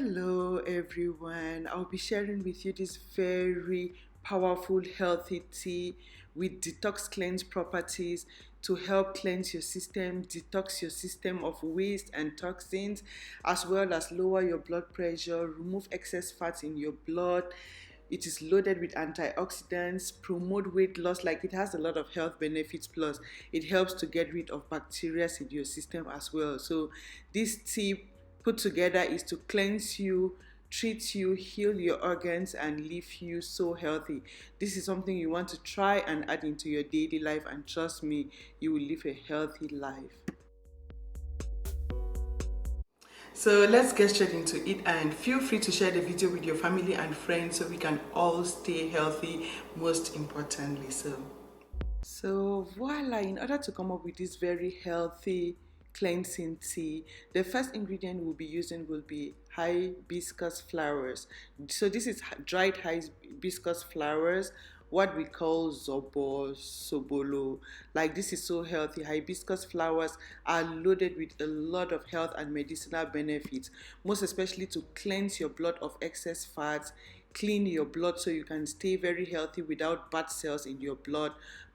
Hello, everyone. I'll be sharing with you this very powerful, healthy tea with detox cleanse properties to help cleanse your system, detox your system of waste and toxins, as well as lower your blood pressure, remove excess fats in your blood. It is loaded with antioxidants, promote weight loss, like it has a lot of health benefits, plus it helps to get rid of bacteria in your system as well. So this tea put together is to cleanse you, treat you, heal your organs, and leave you so healthy. This is something you want to try and add into your daily life, and trust me, you will live a healthy life. So let's get straight into it, and feel free to share the video with your family and friends so we can all stay healthy, most importantly. So voila, in order to come up with this very healthy cleansing tea, the first ingredient we'll be using will be hibiscus flowers. So this is dried hibiscus flowers, what we call zobo sobolo. Like, this is so healthy. Hibiscus flowers are loaded with a lot of health and medicinal benefits, most especially to cleanse your blood of excess fats, clean your blood so you can stay very healthy without bad cells in your blood.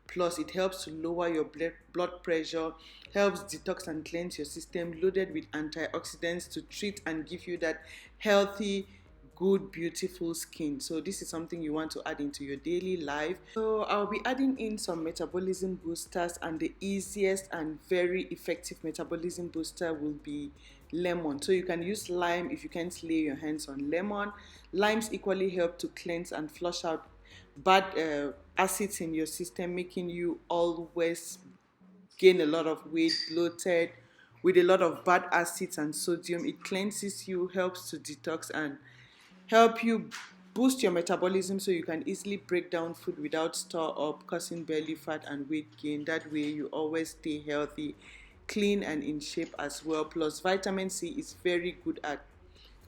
Plus, it helps to lower your blood pressure, helps detox and cleanse your system, loaded with antioxidants to treat and give you that healthy, good, beautiful skin. So this is something you want to add into your daily life. So I'll be adding in some metabolism boosters, and the easiest and very effective metabolism booster will be lemon. So you can use lime if you can't lay your hands on lemon. Limes equally help to cleanse and flush out bad acids in your system, making you always gain a lot of weight, bloated, with a lot of bad acids and sodium. It cleanses you, helps to detox, and help you boost your metabolism so you can easily break down food without store up, causing belly fat and weight gain. That way you always stay healthy, clean, and in shape as well. Plus, vitamin C is very good at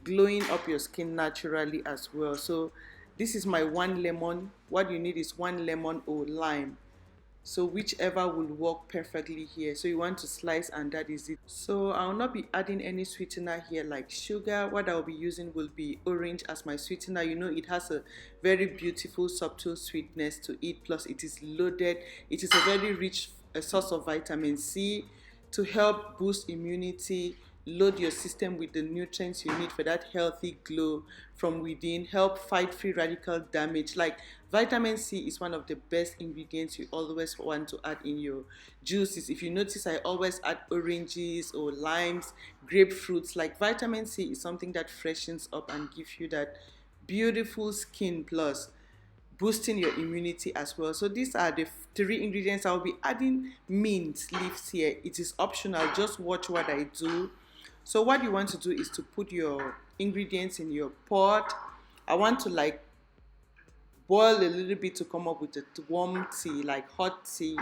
glowing up your skin naturally as well. So this is my one lemon. What you need is one lemon or lime, so whichever will work perfectly here. So you want to slice, and that is it. So I'll not be adding any sweetener here like sugar. What I'll be using will be orange as my sweetener. You know, it has a very beautiful subtle sweetness to it, plus it is loaded. It is a very rich source of vitamin C to help boost immunity, load your system with the nutrients you need for that healthy glow from within, help fight free radical damage. Like, vitamin C is one of the best ingredients you always want to add in your juices. If you notice, I always add oranges or limes, grapefruits. Like, vitamin C is something that freshens up and gives you that beautiful skin, plus boosting your immunity as well. So these are the three ingredients. I'll be adding mint leaves here. It is optional, just watch what I do. So what you want to do is to put your ingredients in your pot. I want to like boil a little bit to come up with a warm tea, like hot tea.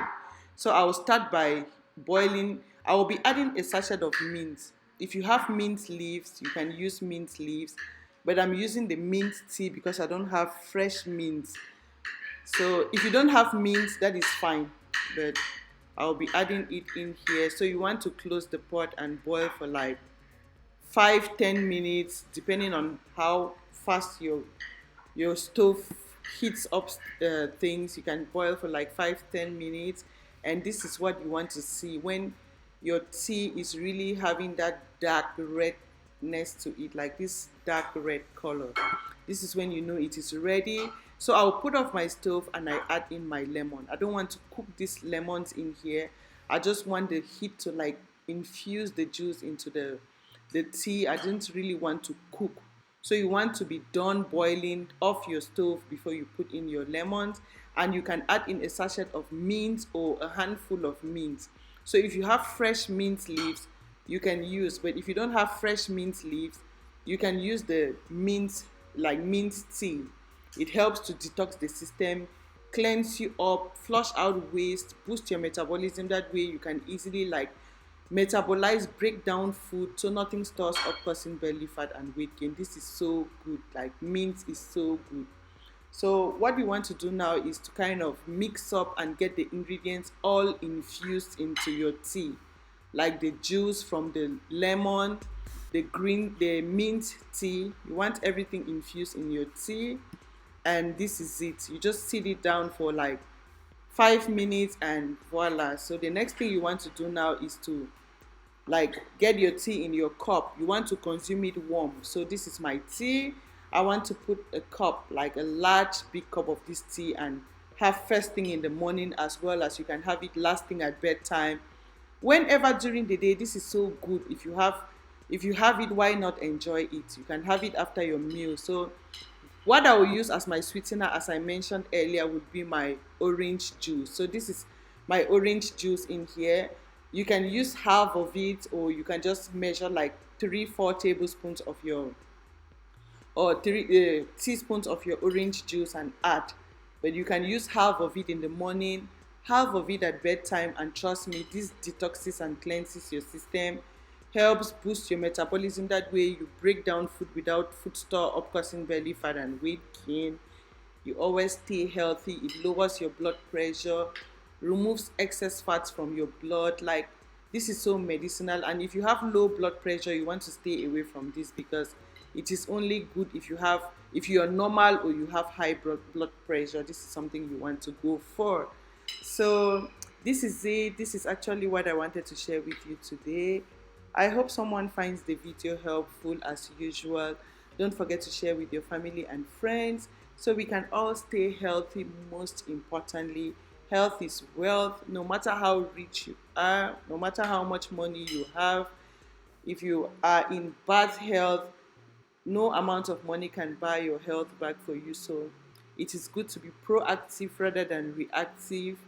So I will start by boiling. I will be adding a sachet of mint. If you have mint leaves, you can use mint leaves, but I'm using the mint tea because I don't have fresh mint. So if you don't have mint, that is fine, but I'll be adding it in here. So you want to close the pot and boil for like 5-10 minutes, depending on how fast your stove heats up things. You can boil for like 5-10 minutes, and this is what you want to see when your tea is really having that dark redness to it, like this dark red color. This is when you know it is ready. So I'll put off my stove and I add in my lemon. I don't want to cook these lemons in here. I just want the heat to like infuse the juice into the tea. I didn't really want to cook. So you want to be done boiling off your stove before you put in your lemons, and you can add in a sachet of mint or a handful of mint. So if you have fresh mint leaves, you can use, but if you don't have fresh mint leaves, you can use the mint, like mint tea. It helps to detox the system, cleanse you up, flush out waste, boost your metabolism. That way you can easily like metabolize, break down food so nothing stores up, causing belly fat and weight gain. This is so good. Like, mint is so good. So what we want to do now is to kind of mix up and get the ingredients all infused into your tea, like the juice from the lemon, the mint tea. You want everything infused in your tea, and this is it. You just sit it down for like 5 minutes and voila. So the next thing you want to do now is to like get your tea in your cup. You want to consume it warm. So this is my tea. I want to put a cup, like a large big cup of this tea, and have first thing in the morning, as well as you can have it last thing at bedtime. Whenever during the day, this is so good. If you have it, why not enjoy it? You can have it after your meal. So what I will use as my sweetener, as I mentioned earlier, would be my orange juice. So this is my orange juice in here. You can use half of it, or you can just measure like 3-4 tablespoons of your, or 3 teaspoons of your orange juice and add. But you can use half of it in the morning, half of it at bedtime, and trust me, this detoxes and cleanses your system, helps boost your metabolism. That way you break down food without food store up, causing belly fat and weight gain. You always stay healthy. It lowers your blood pressure, removes excess fats from your blood. Like, this is so medicinal. And if you have low blood pressure, you want to stay away from this, because it is only good if you are normal or you have high blood pressure. This is something you want to go for. So this is it. This is actually what I wanted to share with you today. I hope someone finds the video helpful as usual. Don't forget to share with your family and friends so we can all stay healthy. Most importantly, health is wealth. No matter how rich you are, no matter how much money you have, if you are in bad health, no amount of money can buy your health back for you. So it is good to be proactive rather than reactive.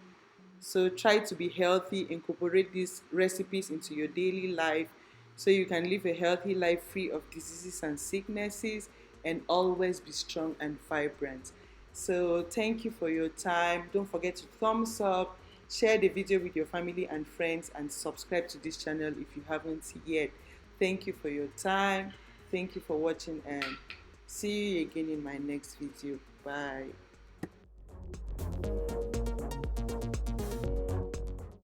So try to be healthy, incorporate these recipes into your daily life so you can live a healthy life free of diseases and sicknesses, and always be strong and vibrant. So thank you for your time. Don't forget to thumbs up, share the video with your family and friends, and subscribe to this channel if you haven't yet. Thank you for your time. Thank you for watching, and see you again in my next video. Bye.